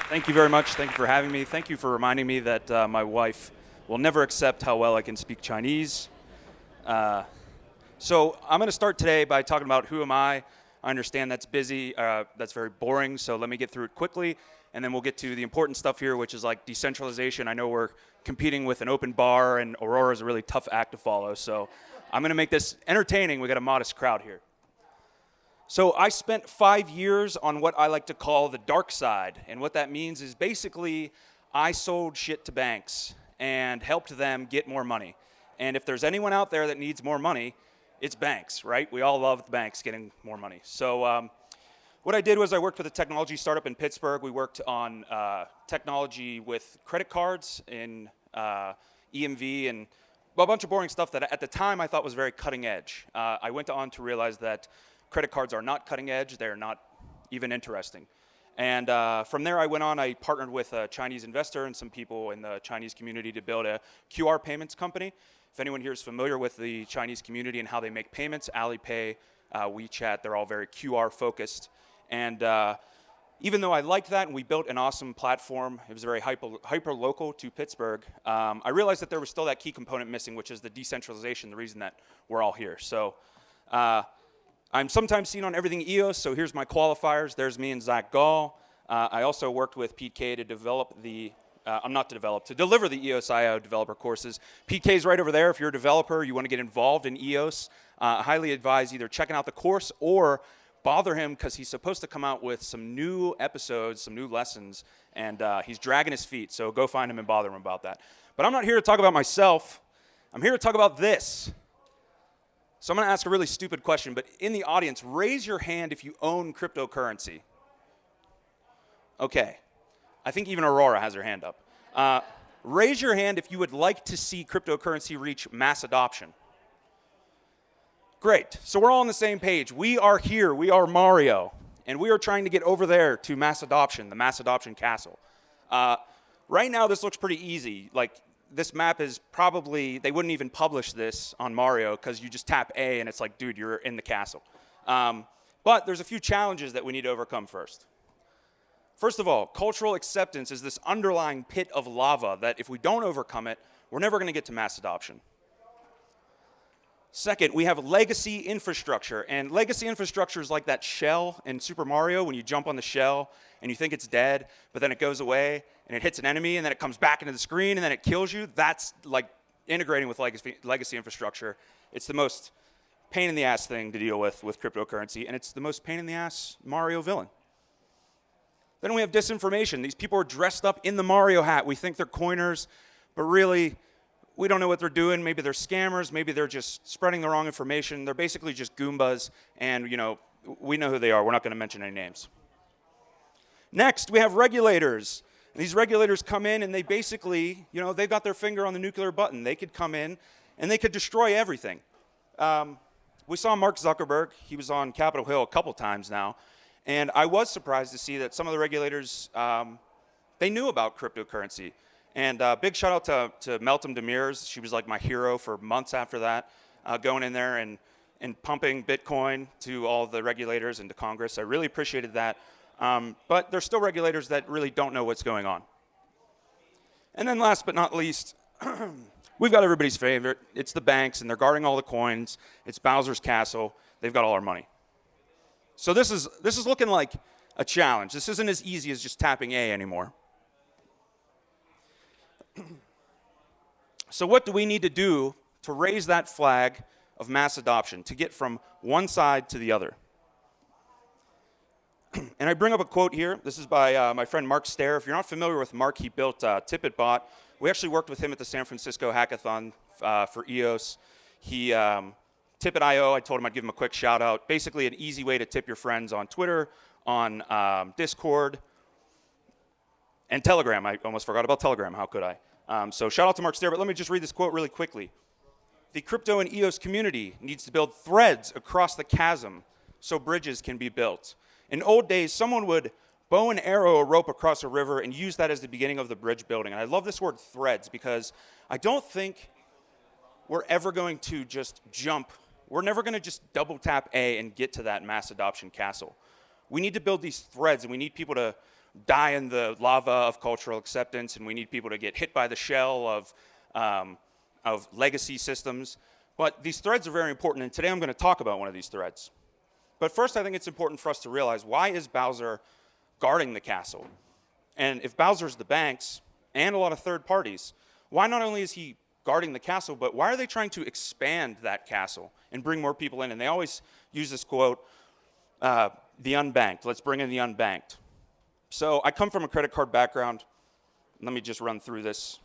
Thank you very much. Thank you for having me. Thank you for reminding me that my wife will never accept how well I can speak Chinese. Uh, so I'm going to start today by talking about who am I. I understand that's busy, that's very boring, so let me get through it quickly, and then we'll get to the important stuff here, which is like decentralization. I know we're competing with an open bar, and Aurora is a really tough act to follow, so I'm going to make this entertaining. We got a modest crowd here. So I spent 5 years on what I like to call the dark side. And what that means is basically I sold shit to banks and helped them get more money. And if there's anyone out there that needs more money, it's banks, right? We all love the banks getting more money. So what I did was I worked with a technology startup in Pittsburgh. We worked on technology with credit cards in EMV and a bunch of boring stuff that at the time I thought was very cutting edge. I went on to realize that credit cards are not cutting edge. They're not even interesting. And from there, I partnered with a Chinese investor and some people in the Chinese community to build a QR payments company. If anyone here is familiar with the Chinese community and how they make payments, Alipay, WeChat, they're all very QR focused. And even though I liked that and we built an awesome platform, it was very hyper local to Pittsburgh, I realized that there was still that key component missing, which is the decentralization, the reason that we're all here. So I'm sometimes seen on Everything EOS, so here's my qualifiers. There's me and Zach Gall. I also worked with PK to develop to deliver the EOS.io developer courses. PK's right over there. If you're a developer, you want to get involved in EOS, I highly advise either checking out the course or bother him because he's supposed to come out with some new episodes, some new lessons, and he's dragging his feet, so go find him and bother him about that. But I'm not here to talk about myself. I'm here to talk about this. So I'm going to ask a really stupid question, but in the audience, raise your hand if you own cryptocurrency. Okay. I think even Aurora has her hand up. Raise your hand if you would like to see cryptocurrency reach mass adoption. Great. So we're all on the same page. We are here. We are Mario. And we are trying to get over there to mass adoption, the mass adoption castle. Right now, this looks pretty easy. Like, this map is probably, they wouldn't even publish this on Mario because you just tap A and it's like, dude, you're in the castle. But there's a few challenges that we need to overcome first. First of all, cultural acceptance is this underlying pit of lava that if we don't overcome it, we're never going to get to mass adoption. Second, we have legacy infrastructure, and legacy infrastructure is like that shell in Super Mario when you jump on the shell and you think it's dead, but then it goes away and it hits an enemy and then it comes back into the screen and then it kills you. That's like integrating with legacy infrastructure. It's the most pain in the ass thing to deal with cryptocurrency, and it's the most pain in the ass Mario villain. Then we have disinformation. These people are dressed up in the Mario hat. We think they're coiners, but really, we don't know what they're doing. Maybe they're scammers. Maybe they're just spreading the wrong information. They're basically just Goombas, and we know who they are. We're not going to mention any names. Next, we have regulators. And these regulators come in, and they basically, they've got their finger on the nuclear button. They could come in, and they could destroy everything. We saw Mark Zuckerberg. He was on Capitol Hill a couple times now, and I was surprised to see that some of the regulators, they knew about cryptocurrency. And big shout out to Meltem Demirors. She was like my hero for months after that, going in there and pumping Bitcoin to all the regulators and to Congress. I really appreciated that. But there's still regulators that really don't know what's going on. And then last but not least, we've got everybody's favorite. It's the banks, and they're guarding all the coins. It's Bowser's castle. They've got all our money. So this is looking like a challenge. This isn't as easy as just tapping A anymore. So what do we need to do to raise that flag of mass adoption, to get from one side to the other? And I bring up a quote here. This is by my friend Mark Stair. If you're not familiar with Mark, he built TippetBot. We actually worked with him at the San Francisco Hackathon for EOS. He Tippet.io, I told him I'd give him a quick shout out. Basically an easy way to tip your friends on Twitter, on Discord, and Telegram. I almost forgot about Telegram. How could I? So shout out to Mark Stair, but let me just read this quote really quickly. The crypto and EOS community needs to build threads across the chasm so bridges can be built. In old days, someone would bow and arrow a rope across a river and use that as the beginning of the bridge building. And I love this word threads because I don't think we're ever going to just jump. We're never going to just double tap A and get to that mass adoption castle. We need to build these threads, and we need people to die in the lava of cultural acceptance, and we need people to get hit by the shell of legacy systems. But these threads are very important, and today I'm going to talk about one of these threads. But first, I think it's important for us to realize, why is Bowser guarding the castle? And if Bowser's the banks and a lot of third parties, why not only is he guarding the castle, but why are they trying to expand that castle and bring more people in? And they always use this quote, the unbanked. Let's bring in the unbanked. So I come from a credit card background. Let me just run through this.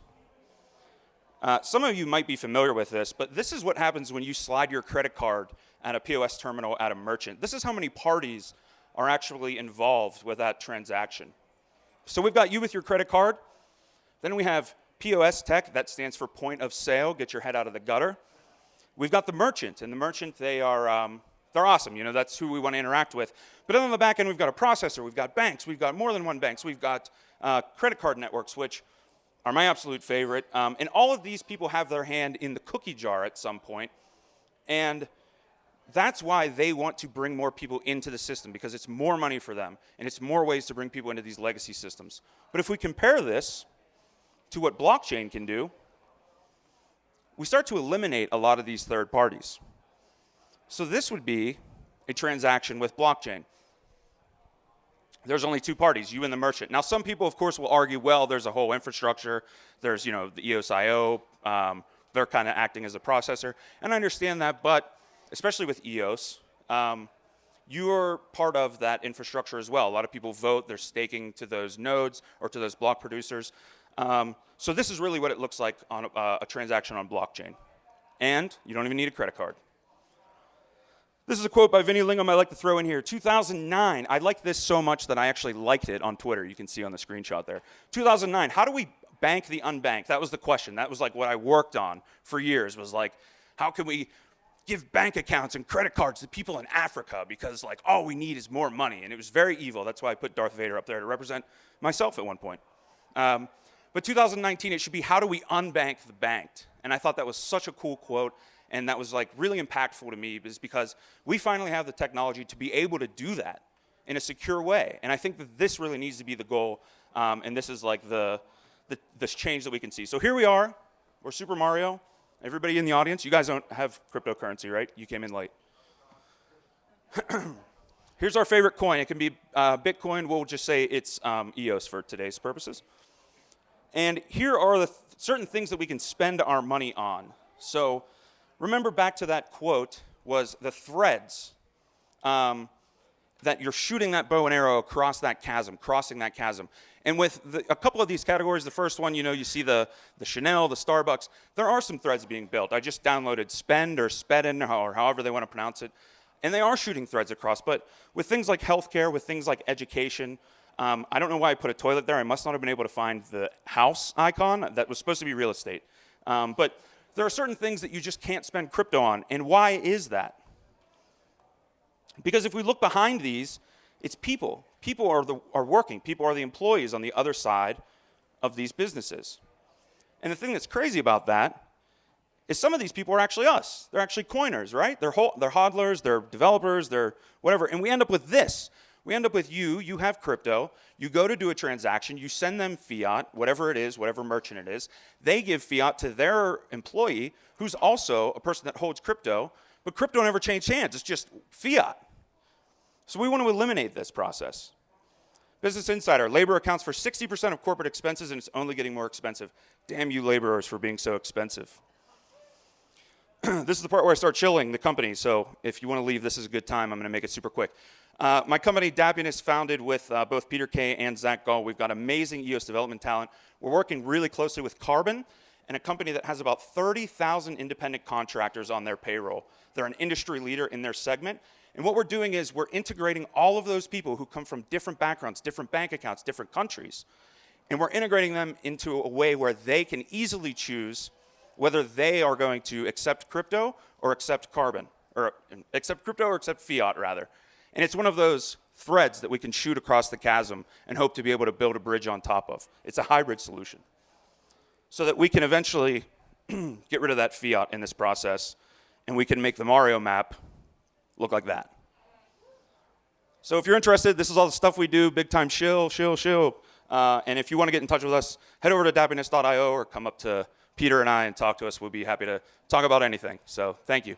Some of you might be familiar with this, but this is what happens when you slide your credit card at a POS terminal at a merchant. This is how many parties are actually involved with that transaction. So we've got you with your credit card. Then we have POS tech, that stands for point of sale, get your head out of the gutter. We've got the merchant, and the merchant, they're awesome. You know, that's who we want to interact with. But then on the back end, we've got a processor, we've got banks, we've got more than one banks, we've got credit card networks, which are my absolute favorite. And all of these people have their hand in the cookie jar at some point. And that's why they want to bring more people into the system, because it's more money for them, and it's more ways to bring people into these legacy systems. But if we compare this to what blockchain can do, we start to eliminate a lot of these third parties. So this would be a transaction with blockchain. There's only two parties, you and the merchant. Now, some people, of course, will argue, well, there's a whole infrastructure. There's, the EOS.io. They're kind of acting as a processor. And I understand that, but especially with EOS, you're part of that infrastructure as well. A lot of people vote. They're staking to those nodes or to those block producers. So this is really what it looks like on a transaction on blockchain. And you don't even need a credit card. This is a quote by Vinny Lingham I like to throw in here. 2009, I liked this so much that I actually liked it on Twitter. You can see on the screenshot there. 2009, how do we bank the unbanked? That was the question. That was like what I worked on for years, was like, how can we give bank accounts and credit cards to people in Africa, because like all we need is more money. And it was very evil. That's why I put Darth Vader up there to represent myself at one point. But 2019, it should be, how do we unbank the banked? And I thought that was such a cool quote. And that was like really impactful to me, is because we finally have the technology to be able to do that in a secure way. And I think that this really needs to be the goal. And this is like this change that we can see. So here we are. We're Super Mario. Everybody in the audience, you guys don't have cryptocurrency, right? You came in late. Here's our favorite coin. It can be Bitcoin. We'll just say it's EOS for today's purposes. And here are the certain things that we can spend our money on. So remember back to that quote, was the threads that you're shooting that bow and arrow across that chasm, crossing that chasm. And with a couple of these categories, the first one, you see the Chanel, the Starbucks, there are some threads being built. I just downloaded Spend or Spedin, or however they want to pronounce it, and they are shooting threads across. But with things like healthcare, with things like education, I don't know why I put a toilet there. I must not have been able to find the house icon. That was supposed to be real estate. But there are certain things that you just can't spend crypto on. And why is that? Because if we look behind these, it's people. People are working. People are the employees on the other side of these businesses. And the thing that's crazy about that is some of these people are actually us. They're actually coiners, right? They're hodlers, they're developers, they're whatever. And we end up with this. We end up with you have crypto, you go to do a transaction, you send them fiat, whatever it is, whatever merchant it is. They give fiat to their employee, who's also a person that holds crypto, but crypto never changed hands. It's just fiat. So we want to eliminate this process. Business Insider, labor accounts for 60% of corporate expenses, and it's only getting more expensive. Damn you laborers for being so expensive. This is the part where I start chilling the company, so if you want to leave, this is a good time. I'm going to make it super quick. My company, Dappiness, founded with both Peter Kay and Zach Gall. We've got amazing EOS development talent. We're working really closely with Carbon, and a company that has about 30,000 independent contractors on their payroll. They're an industry leader in their segment. And what we're doing is we're integrating all of those people who come from different backgrounds, different bank accounts, different countries, and we're integrating them into a way where they can easily choose whether they are going to accept crypto or accept carbon, or accept crypto or accept fiat, rather. And it's one of those threads that we can shoot across the chasm and hope to be able to build a bridge on top of. It's a hybrid solution, so that we can eventually get rid of that fiat in this process, and we can make the Mario map look like that. So if you're interested, this is all the stuff we do, big time shill. And if you want to get in touch with us, head over to dappiness.io or come up to Peter and I and talk to us. We'll be happy to talk about anything. So thank you.